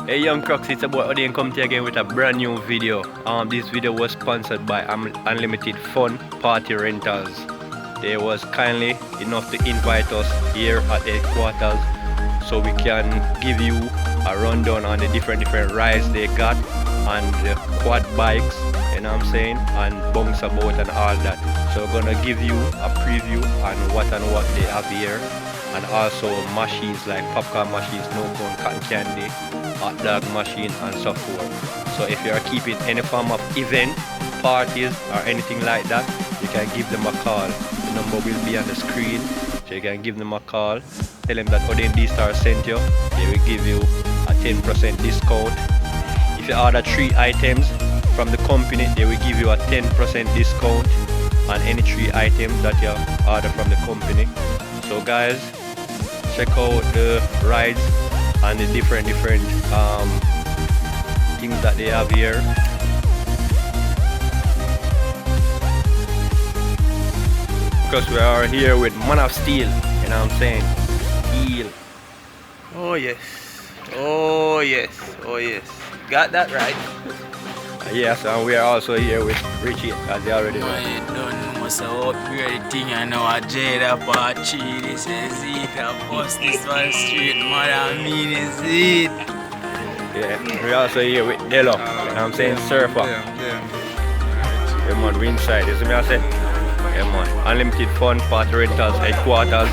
Hey Young Crocs, it's about Odane come to you again with a brand new video. This video was sponsored by Unlimited Fun Party Rentals. They was kindly enough to invite us here at the headquarters so we can give you a rundown on the different rides they got and the quad bikes, you know what I'm saying, and bouncer boat and all that. So we're gonna give you a preview on what they have here, and also machines like popcorn machines, no cone, cotton candy, hot dog machine and so forth. So if you are keeping any form of event, parties or anything like that, you can give them a call. The number will be on the screen, so you can give them a call. Tell them that Odane D-Star sent you. They will give you a 10% discount. If you order 3 items from the company, they will give you a 10% discount on any 3 items that you order from the company. So guys, check out the rides and the different things that they have here. Because we are here with Man of Steel, you know what I'm saying? Steel. Oh yes, oh yes, oh yes. Got that right. Yes, and we are also here with Richie, as you already know. I don't know, so upgrade thing. I know a Jada Pachi, this is it. I post this one straight, man. I mean, is it? Yeah, we're also here with Delo, you know what I'm saying? Surfer. Yeah, man, we inside, you see me I say? Yeah, man. Unlimited Fun Party Rentals headquarters,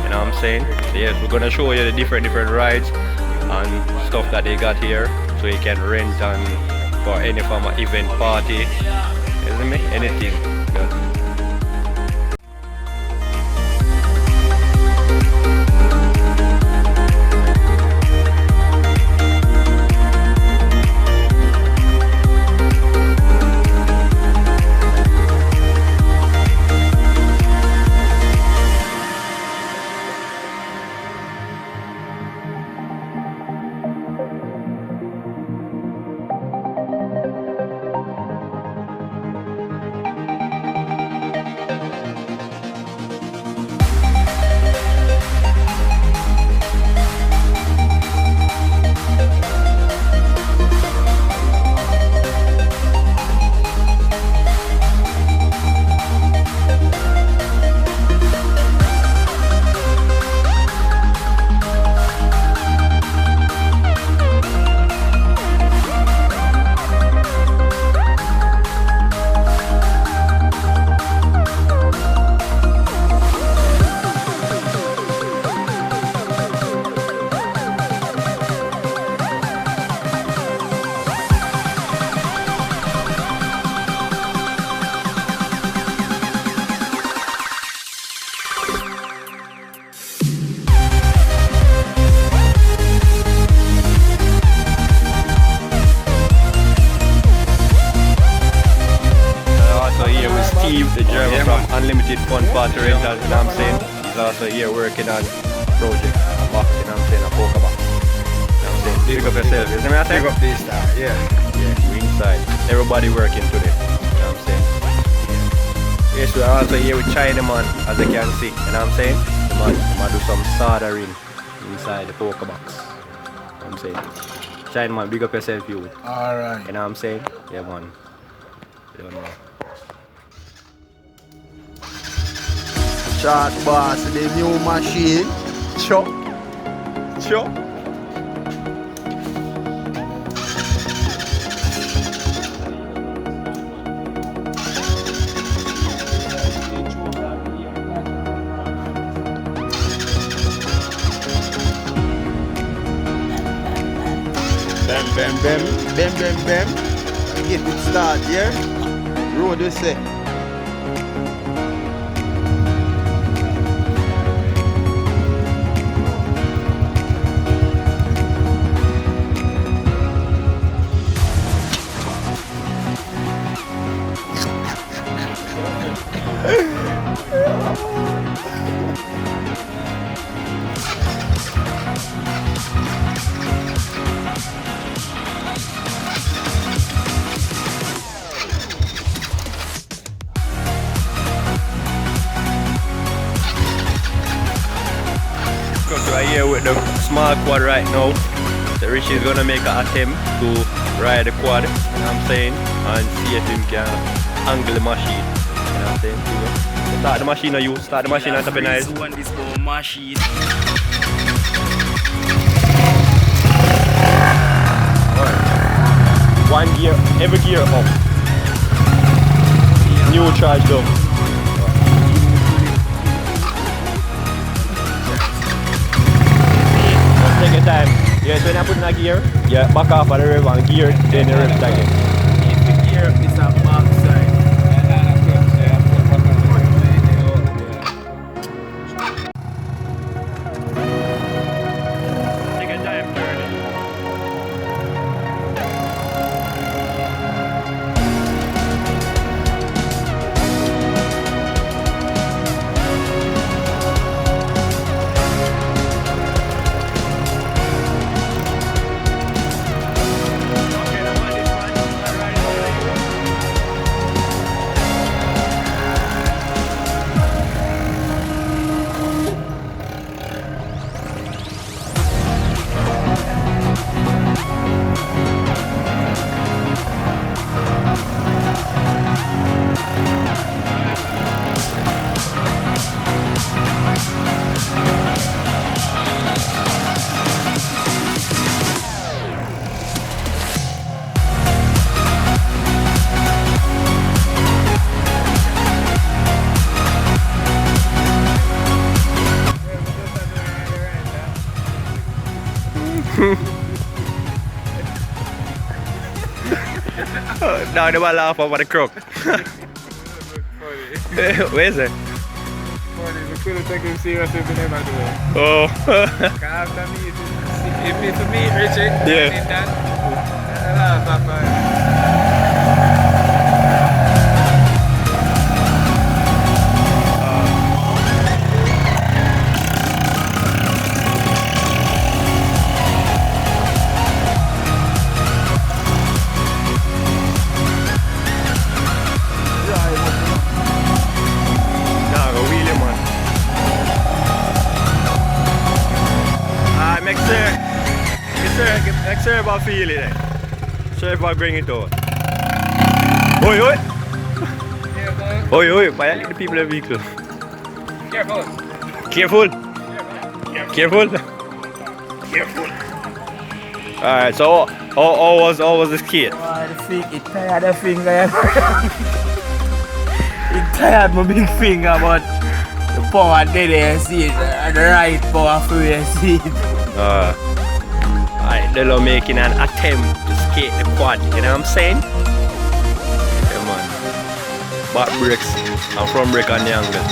you know what I'm saying? So yes, we're gonna show you the different rides and stuff that they got here, so you can rent and for any form of event, party, you see me? Anything. Yeah. The driver from Unlimited Fun Party Rentals, you know what I'm saying? He's also here working on a project, a box, you know what I'm saying, a poker box. You know what I'm saying? Big up yourself, you see me I say? Big up this star, yeah. Yeah, we inside. Everybody working today, you know what I'm saying? Yes, we're also here with Chinaman, as you can see, you know what I'm saying? The man do some soldering inside the poker box. You know what I'm saying? Chinaman, big up yourself, you. Alright. You know what I'm saying? Yeah, man. You don't know. Shot boss, the new machine. Chop. Chop. Bam. Get it started, yeah? Road you say. Right here with the small quad right now. So Richie is gonna make an attempt to ride the quad, you know what I'm saying, and see if him can angle the machine. You know what I'm saying? So start the machine or you start the machine on top of nice. One this machine. One gear, every gear up. New charge down. Take your time. Yes, when I put in a gear, yeah, back off of the rev and gear, then the rev again. If the gear is a backside. Take your time, turn it. Now they will laugh over the crook. Where is it? We couldn't take him serious if we never do it. Oh. After me, if it's me, Richie, Yeah. Nah, go wheel him, man. Make sure about feel it. Sure about bring it out. Oi, oi. Oi, oi. Why the people in the vehicle? Careful. Careful. Careful. Careful. Alright, so how was the skate? It tired the finger. It tired my big finger, but the power dead there, see it. The right power free, see it. Alright, they're making an attempt to skate the quad, you know what I'm saying? Yeah, man. Back brakes and front brake on the angle.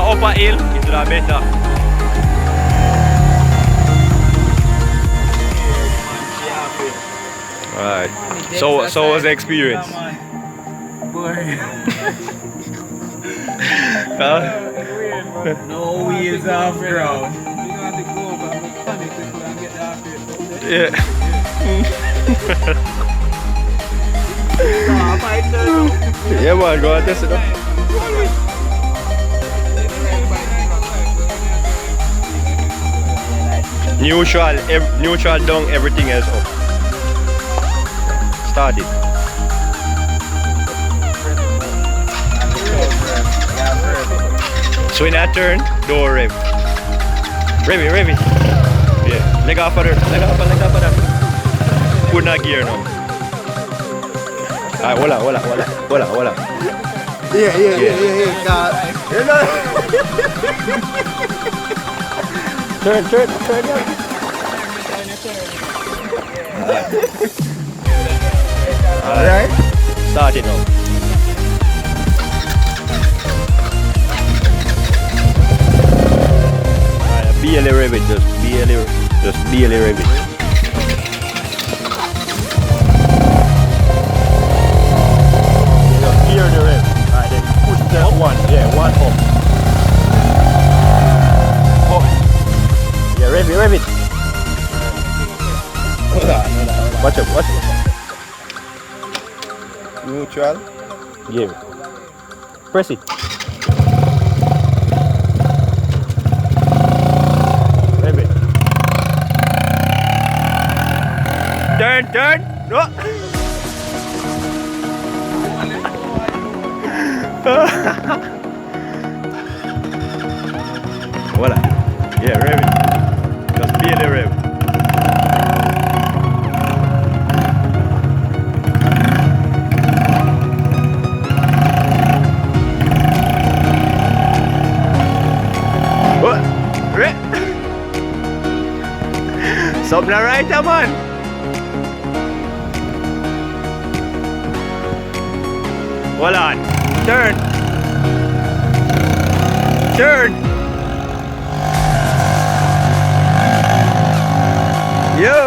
Upper hill, it would have better. Alright. So was the experience? Huh? No wheels off ground. You know how to go, but I'm panic and get the Yeah. Yeah man, go and test it out. Neutral down, everything else up. Start it. So when I turn, door rev. Rev it. Yeah, leg off of that. Put in a gear now. Alright, hold on. Yeah. God. Turn. Alright. Start it now. Barely rev it, just barely rev it. Just gear the rev. Alright, then push the one up. Up. Yeah, rev it. Hold on. Watch it. Neutral. Gear. Press it. Rev it. Turn. No. Voila. Yeah, rev it. Just barely rev. What? Something right, man. Hold on. Turn. Yo.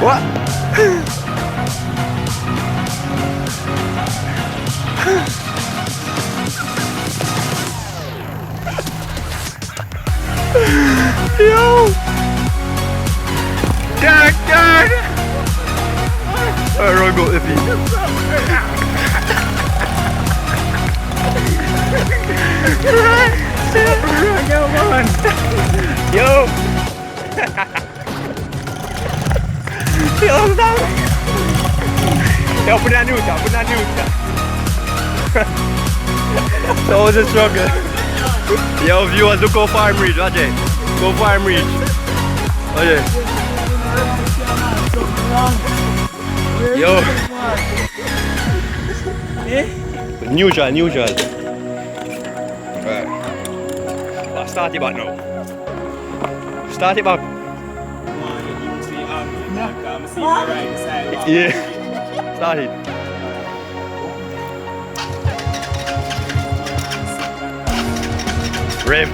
What? Yo. Turn. Alright, go if Yo. Yo, stop. Yo, put that news. That was a struggle. Yo, viewers, look how far I'm reached, Ajay. Go far I'm reached. Ajay. Yo. Neutral. Right. Start it back now. Yeah. Start it. Rev.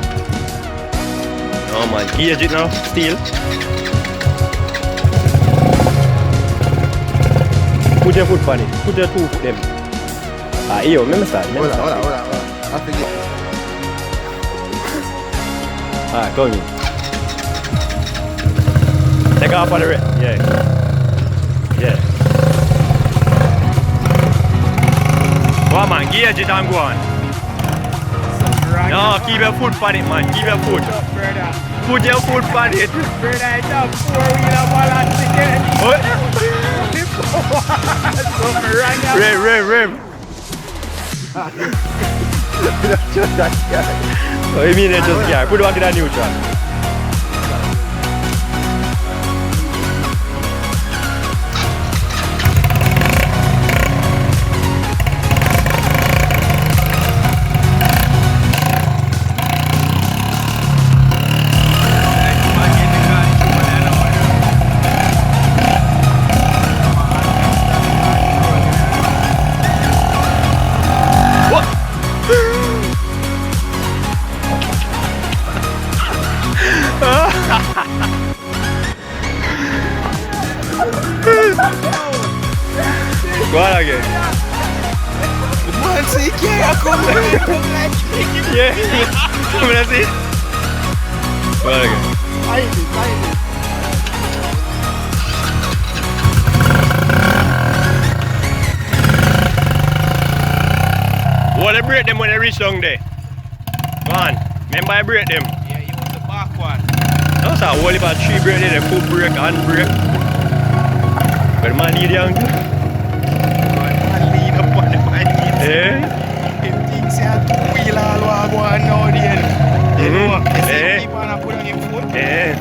Oh man, gauge it now. Steel. Put your foot on it. Put your 2 foot them. Yo, let me start. Hold on. I forget. Come in. Take off on the red. Yeah. Go on, man. Gauge it and go on. No, keep your foot on it, man. Keep your foot. Put your foot on it. Brother, it's a 4-wheeler balance again. What? Rev. Just that guy. What do you mean it's just gear? Put it back in that neutral. Go on again. Man, see, come Yeah. Come on, see. Well, again. I did. What they break them when they reach down there? Go on. Remember I break them. Yeah, you want the back one. That's a whole about 3 break there, the foot break, hand break. But the man need young. Man lead up on the man lead. Eh? Him thinks he had wheel all what go on now then. You know, you see Eh. keep on and put on him foot. Eh?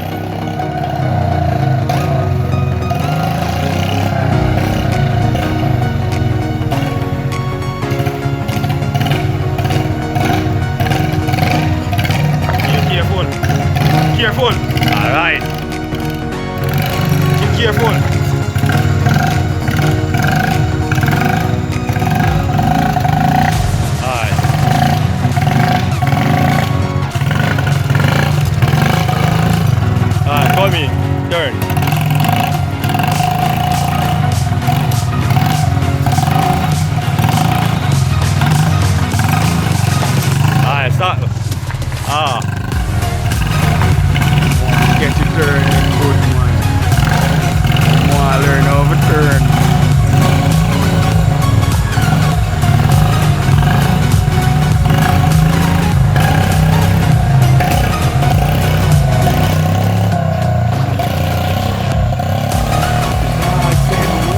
Careful. Alright. Be careful. Alright. Alright, come in. Turn. Alright, stop. Ah. Get your turn and good one. Wanna learn how to turn.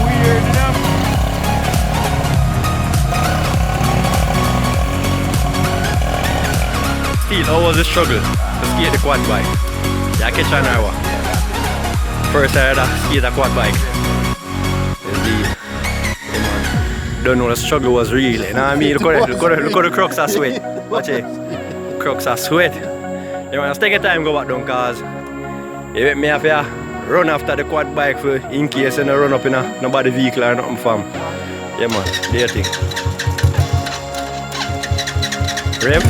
Weird enough. Still, how was the struggle to skate the quad bike? Yeah, catch an hour. First I had to skate a quad bike. Indeed. Yeah, man. Don't know the struggle was real, you know what I mean? Look at the crux of sweat. Watch it. Crux of sweat. You want to take your time go back down cause you make me have to run after the quad bike for in case you don't run up in a nobody vehicle or nothing fam. Yeah man, do your thing. Rem?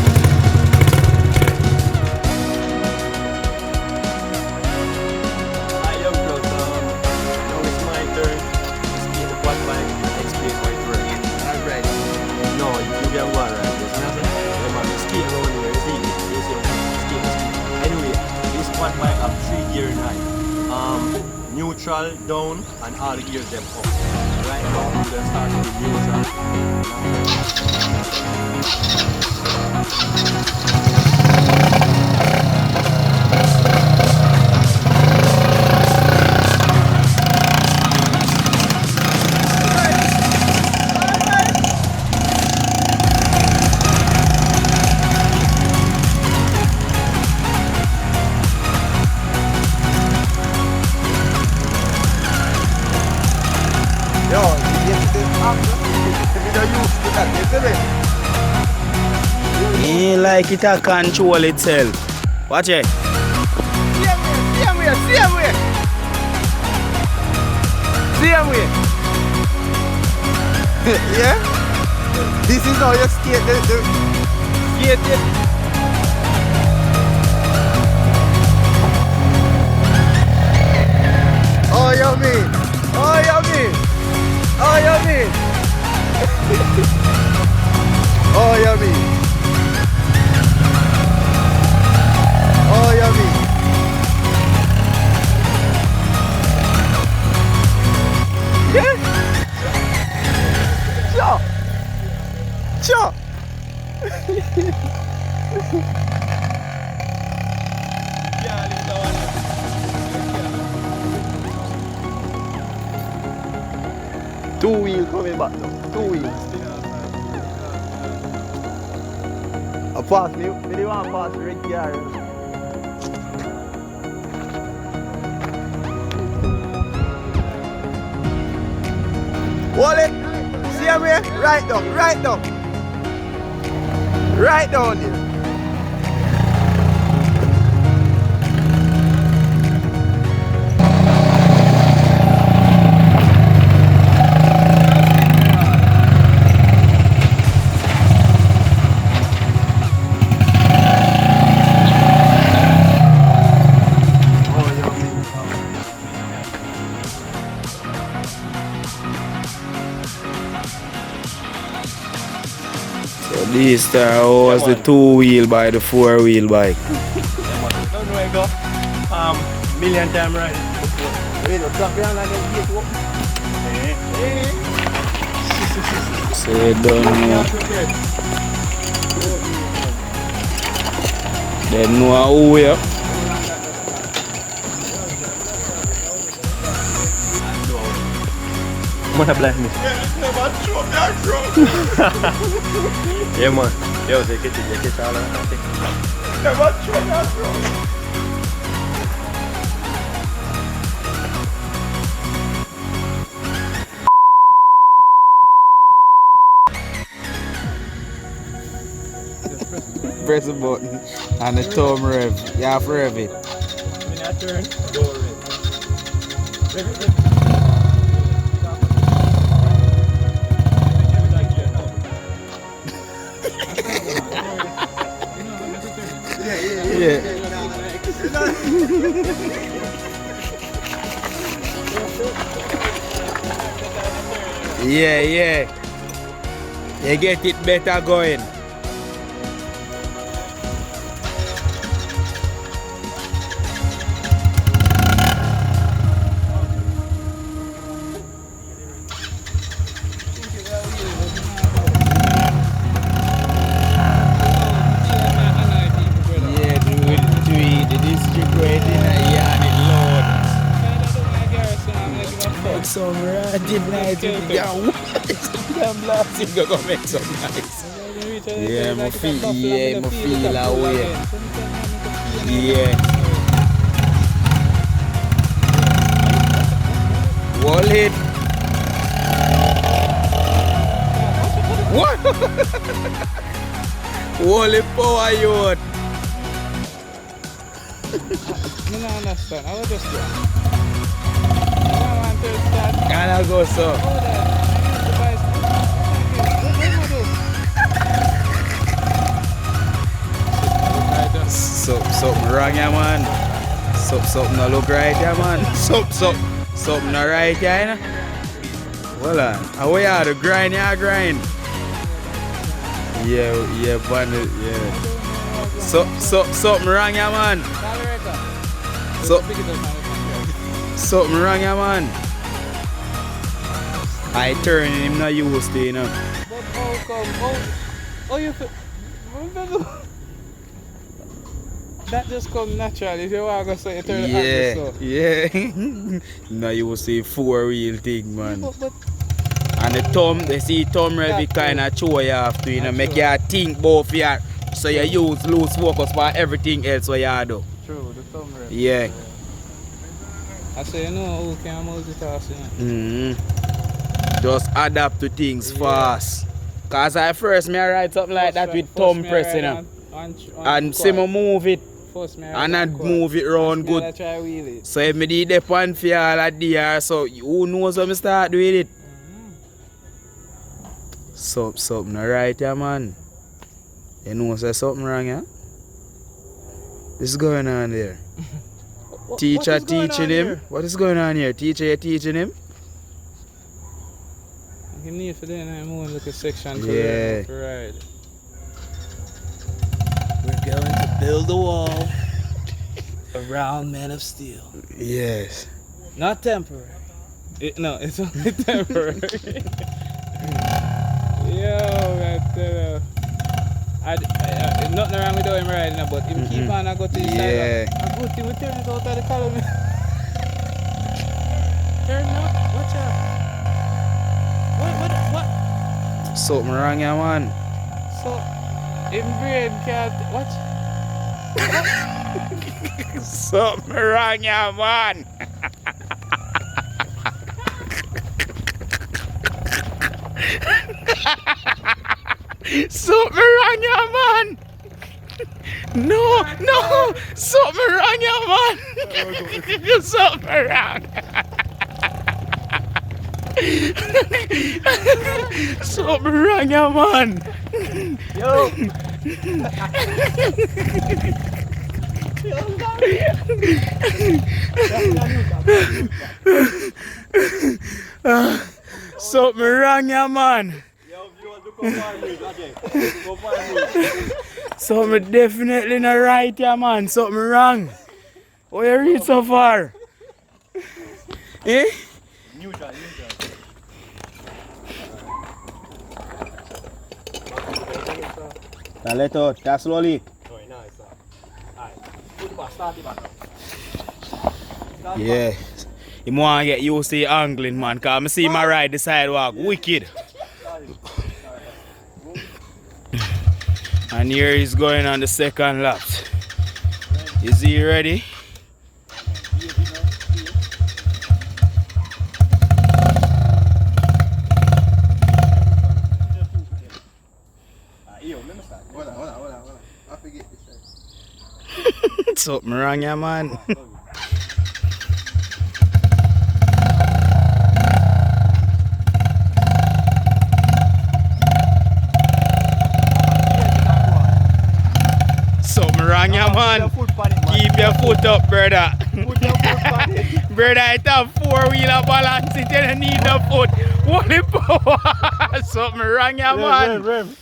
Neutral, down, and all gears them up. Right now, we're going to start with neutral. Yo, you get this up. We don't used to that, isn't it? He ain't like it a control itself. Watch it. Same way. Yeah? This is how you skate skate it. Oh, you mean? Oh, you mean? Oh, you mean? Oh, you mean? Oh, you mean? Yeah? Sure. Two wheels coming back now. 2 wheels. I pass me. Me the one pass the red car. Hold it. See him here? Right down. Right down. Right down there. So this was the 2 wheel by the 4 wheel bike. Don't know though. Million time right. Wait, no, drop down and then get up. Say don't know. They know who we are. What a blessing. Yeah, man. Yo, they get it all out. Press the button and the thumb rev. You have to rev it. Yeah. You get it better going. Some riding night with the damn blasting go make some nice. Yeah, my feel away. Yeah. Wallet. What? Wallet power yacht. I don't understand. I was just Can I go so? Something wrong, yeah, man. Something not look right, yeah, man. Something not right, yeah, you know? Well, how we are the grind, yeah, grind. Yeah, bandit, yeah. Something wrong, yeah, man. Something wrong, yeah, man. I turn him not used to, you know. But how come? Oh, you feel... That just come naturally. If you want to go so you turn the axle so. Yeah. Now you will see 4-wheel thing, man. But and the thumb, they see thumb rev kind of show you have to, you know, make you think both here. So you lose focus for everything else what you do. True, the thumb rev. Yeah. I say, you know who can multitask, you know? Just adapt to things fast. Cause I first me write something like that with thumb press, you know. And see me move it. And I move it round good. So if me did the pan for all of there, so who knows when I start doing it? Something not right, yeah, man. You know say something wrong, yeah? What's going on there? Teacher teaching him? What is going on here? Teacher, you teaching him? You need for them and move look at section to yeah. Right. We're going to build a wall around Men of Steel. Yes. Not temporary. No, it's only temporary. Yo, nothing wrong with him right now, but him keep on and go to the side. A good thing we turn it out of the column. Turn up, watch out. What? Something wrong, yeah, man. So, in brain can't watch. Something wrong, yeah, man. Something wrong, yeah, man. No, something wrong, yeah, man. Something wrong. Something wrong, yeah, man. Yo. Something wrong, yeah, man. Something definitely not right, yeah, man. Something wrong. Oh, you read so far? Eh? Neutral. Now let out, that's slowly. Very nice, sir. Alright. Put the back, start the back now. Yeah. You want to get used to the angling, man, because I see my ride the sidewalk. Wicked. And here he's going on the second lap. Is he ready? Hold on. I forget this. Something wrong, yeah, man. Something wrong, yeah, man. Keep your foot up, brother. Brother, it have four-wheeler balance, it you don't need no foot. Holy power. Something wrong, yeah, man.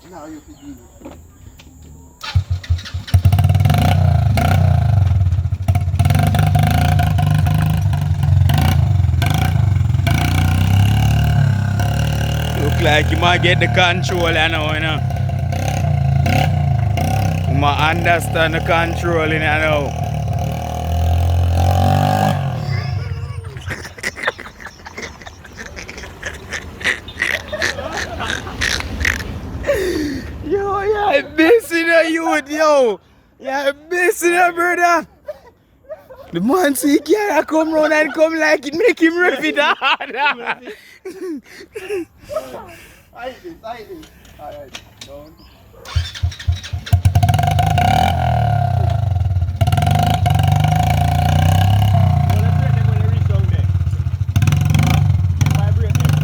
Now you can do it. Look like you might get the control, you know. You might understand the control, you know. Yo, you're missing a youth, yo. You're missing a brother. The man see Kiara come round and come like it, make him rev it hard. I did. Alright, down.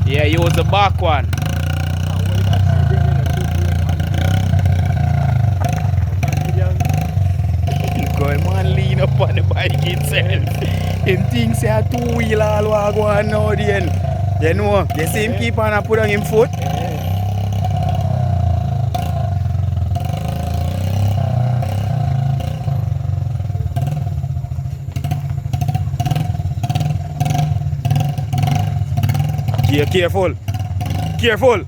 Yeah, you was the back one. Look how man lean up on the bike itself. Him thinks he a two-wheeler all walk on now then. You know, you see him keep on and put on him foot? Careful. Careful.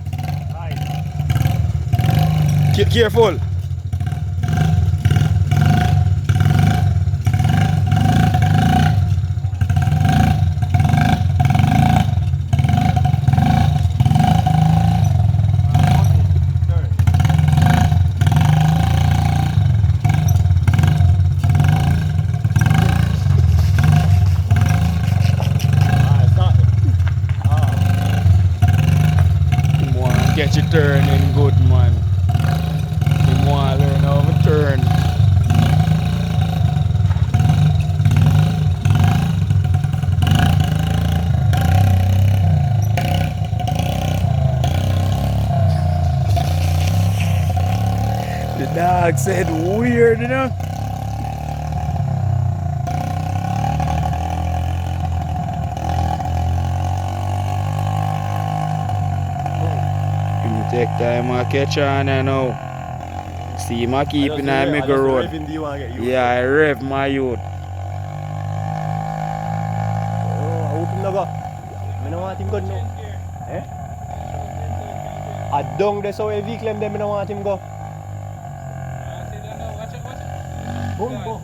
Careful. Get you turning good, man. You want to learn how to turn. The dog said weird, you know. Take time I catch on and now. See my keeping on me go road. Yeah, I rev my youth. Oh, I hope him no go. I don't want him go no. Eh? I don't that's how a vehicle them I don't want him go. Boom, boom.